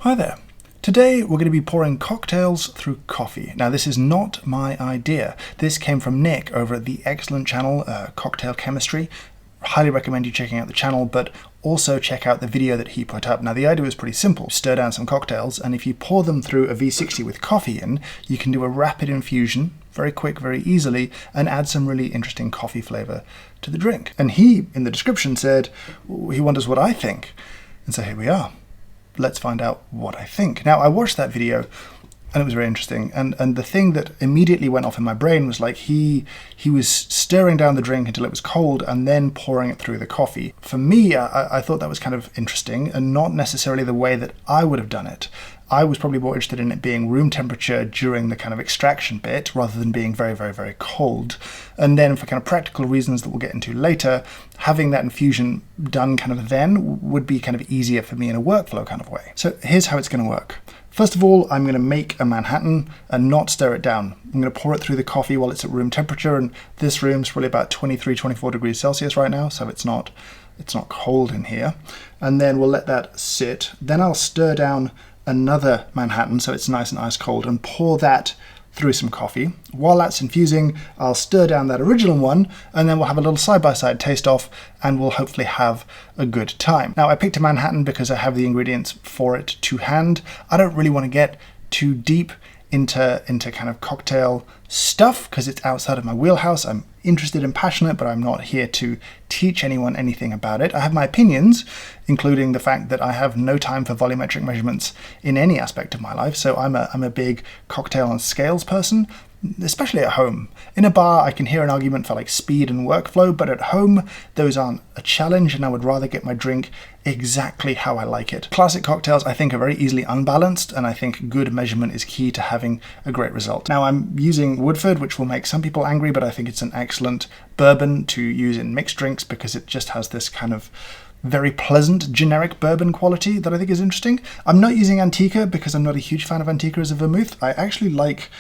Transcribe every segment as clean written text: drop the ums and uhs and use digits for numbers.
Hi there. Today we're going to be pouring cocktails through coffee. Now this is not my idea. This came from Nick over at the excellent channel Cocktail Chemistry. Highly recommend you checking out the channel, but also check out the video that he put up. Now the idea was pretty simple. Stir down some cocktails, and if you pour them through a V60 with coffee in, you can do a rapid infusion, very quick, very easily, and add some really interesting coffee flavor to the drink. And he, in the description, said he wonders what I think. And so here we are. Let's find out what I think. Now, I watched that video and it was very interesting. And the thing that immediately went off in my brain was like he was stirring down the drink until it was cold and then pouring it through the coffee. For me, I thought that was kind of interesting and not necessarily the way that I would have done it. I was probably more interested in it being room temperature during the kind of extraction bit rather than being very, very, very cold. And then for kind of practical reasons that we'll get into later, having that infusion done kind of then would be kind of easier for me in a workflow kind of way. So here's how it's going to work. First of all, I'm going to make a Manhattan and not stir it down. I'm going to pour it through the coffee while it's at room temperature, and this room's probably about 23, 24 degrees Celsius right now, so it's not cold in here. And then we'll let that sit. Then I'll stir down another Manhattan so it's nice and ice cold and pour that through some coffee. While that's infusing, I'll stir down that original one, and then we'll have a little side-by-side taste off, and we'll hopefully have a good time. Now, I picked a Manhattan because I have the ingredients for it to hand. I don't really want to get too deep into kind of cocktail stuff because it's outside of my wheelhouse. I'm interested and passionate, but I'm not here to teach anyone anything about it. I have my opinions, including the fact that I have no time for volumetric measurements in any aspect of my life. So I'm a big cocktail on scales person, especially at home. In a bar, I can hear an argument for like speed and workflow, but at home, those aren't a challenge, and I would rather get my drink exactly how I like it. Classic cocktails, I think, are very easily unbalanced, and I think good measurement is key to having a great result. Now, I'm using Woodford, which will make some people angry, but I think it's an excellent bourbon to use in mixed drinks because it just has this kind of very pleasant generic bourbon quality that I think is interesting. I'm not using Antica because I'm not a huge fan of Antica as a vermouth. I actually like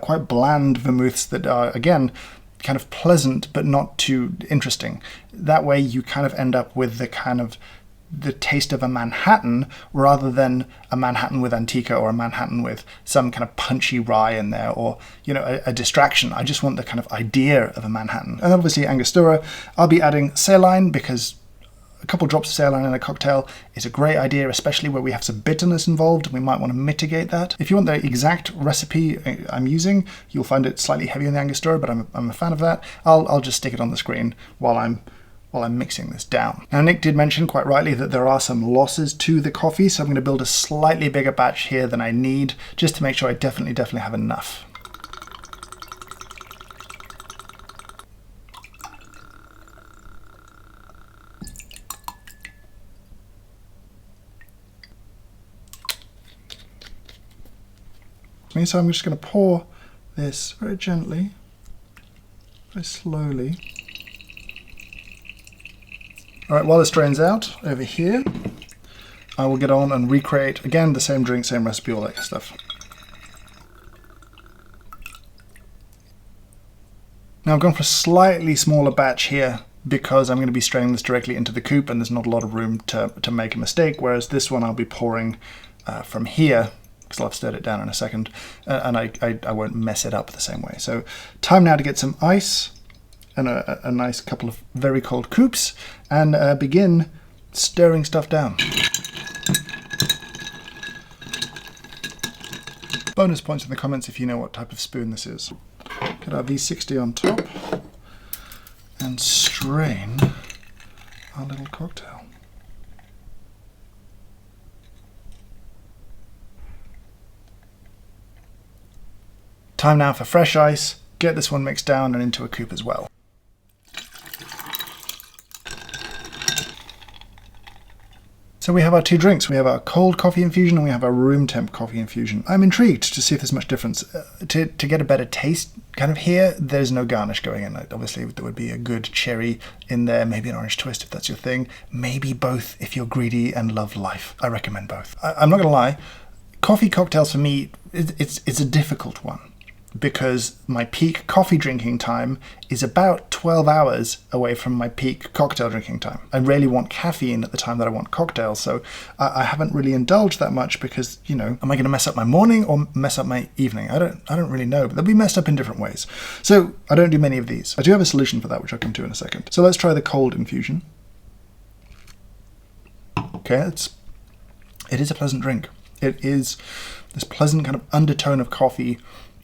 quite bland vermouths that are, again, kind of pleasant but not too interesting. That way you kind of end up with the taste of a Manhattan rather than a Manhattan with Antica or a Manhattan with some kind of punchy rye in there, or, you know, a distraction. I just want the kind of idea of a Manhattan. And obviously Angostura, I'll be adding saline because a couple drops of saline in a cocktail is a great idea, especially where we have some bitterness involved. We might want to mitigate that. If you want the exact recipe I'm using, you'll find it slightly heavier in the Angostura, but I'm a fan of that. I'll just stick it on the screen while I'm mixing this down. Now, Nick did mention quite rightly that there are some losses to the coffee, so I'm going to build a slightly bigger batch here than I need, just to make sure I definitely have enough. So I'm just going to pour this very gently, very slowly. All right, while this drains out over here, I will get on and recreate, again, the same drink, same recipe, all that kind of stuff. Now I've gone for a slightly smaller batch here because I'm going to be straining this directly into the coupe and there's not a lot of room to make a mistake, whereas this one I'll be pouring from here, because I'll have stirred it down in a second, and I won't mess it up the same way. So time now to get some ice and a nice couple of very cold coupes and begin stirring stuff down. Bonus points in the comments if you know what type of spoon this is. Get our V60 on top and strain our little cocktail. Time now for fresh ice. Get this one mixed down and into a coupe as well. So we have our two drinks. We have our cold coffee infusion and we have our room temp coffee infusion. I'm intrigued to see if there's much difference. To get a better taste kind of here, there's no garnish going in. Obviously there would be a good cherry in there, maybe an orange twist if that's your thing. Maybe both if you're greedy and love life. I recommend both. I'm not gonna lie, coffee cocktails for me, it's a difficult one. because my peak coffee drinking time is about 12 hours away from my peak cocktail drinking time. I rarely want caffeine at the time that I want cocktails, so I haven't really indulged that much because, you know, am I going to mess up my morning or mess up my evening? I don't really know, but they'll be messed up in different ways. So I don't do many of these. I do have a solution for that, which I'll come to in a second. So let's try the cold infusion. Okay, it is a pleasant drink. It is this pleasant kind of undertone of coffee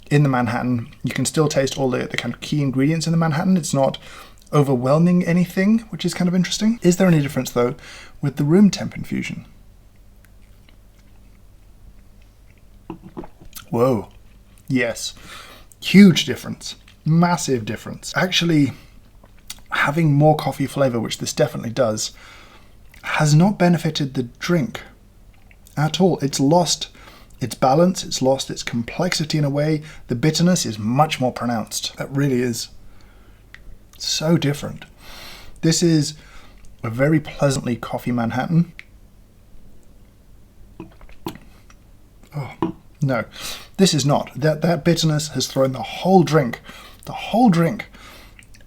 in the Manhattan. You can still taste all the kind of key ingredients in the Manhattan. It's not overwhelming anything, which is kind of interesting. Is there any difference, though, with the room temp infusion? Whoa. Yes. Huge difference. Massive difference. Actually, having more coffee flavor, which this definitely does, has not benefited the drink at all. It's lost its balance, it's lost its complexity in a way. The bitterness is much more pronounced. That really is so different. This is a very pleasantly coffee Manhattan. Oh, no, this is not. That bitterness has thrown the whole drink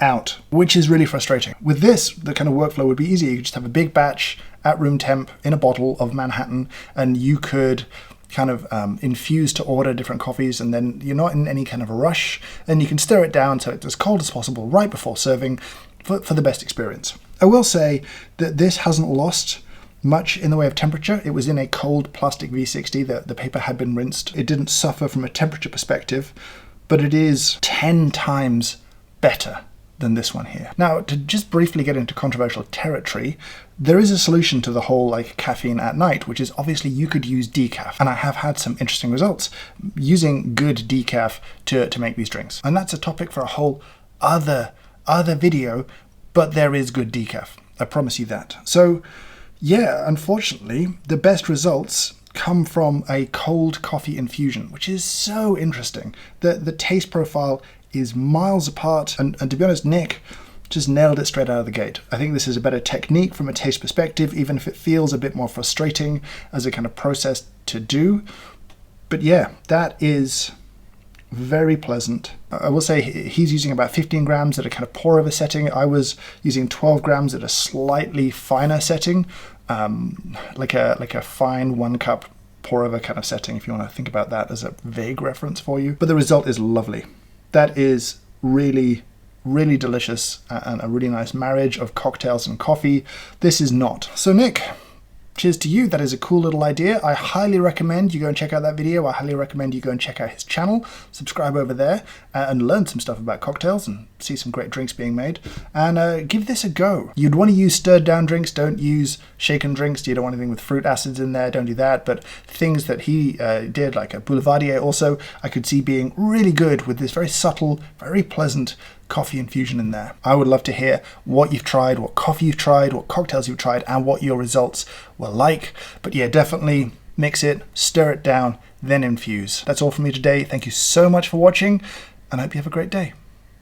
out, which is really frustrating. With this, the kind of workflow would be easy. You could just have a big batch at room temp in a bottle of Manhattan, and you could kind of infuse to order different coffees, and then you're not in any kind of a rush, and you can stir it down so it's as cold as possible right before serving for the best experience. I will say that this hasn't lost much in the way of temperature. It was in a cold plastic V60. The paper had been rinsed. It didn't suffer from a temperature perspective, but it is 10 times better than this one here. Now, to just briefly get into controversial territory, there is a solution to the whole like caffeine at night, which is obviously you could use decaf. And I have had some interesting results using good decaf to make these drinks. And that's a topic for a whole other video, but there is good decaf. I promise you that. So yeah, unfortunately, the best results come from a cold coffee infusion, which is so interesting. The taste profile is miles apart, and to be honest, Nick just nailed it straight out of the gate. I think this is a better technique from a taste perspective, even if it feels a bit more frustrating as a kind of process to do. But yeah, that is very pleasant. I will say he's using about 15 grams at a kind of pour over setting. I was using 12 grams at a slightly finer setting, like a fine 1 cup pour over kind of setting, if you want to think about that as a vague reference for you. But the result is lovely. That is really, really delicious and a really nice marriage of cocktails and coffee. This is not. So Nick, cheers to you. That is a cool little idea. I highly recommend you go and check out that video. I highly recommend you go and check out his channel, subscribe over there, and learn some stuff about cocktails and see some great drinks being made. And give this a go. You'd want to use stirred down drinks. Don't use shaken drinks. You don't want anything with fruit acids in there. Don't do that. But things that he did, like a Boulevardier also, I could see being really good with this very subtle, very pleasant coffee infusion in there. I would love to hear what you've tried, what coffee you've tried, what cocktails you've tried, and what your results were like. But yeah, definitely mix it, stir it down, then infuse. That's all from me today. Thank you so much for watching, and I hope you have a great day.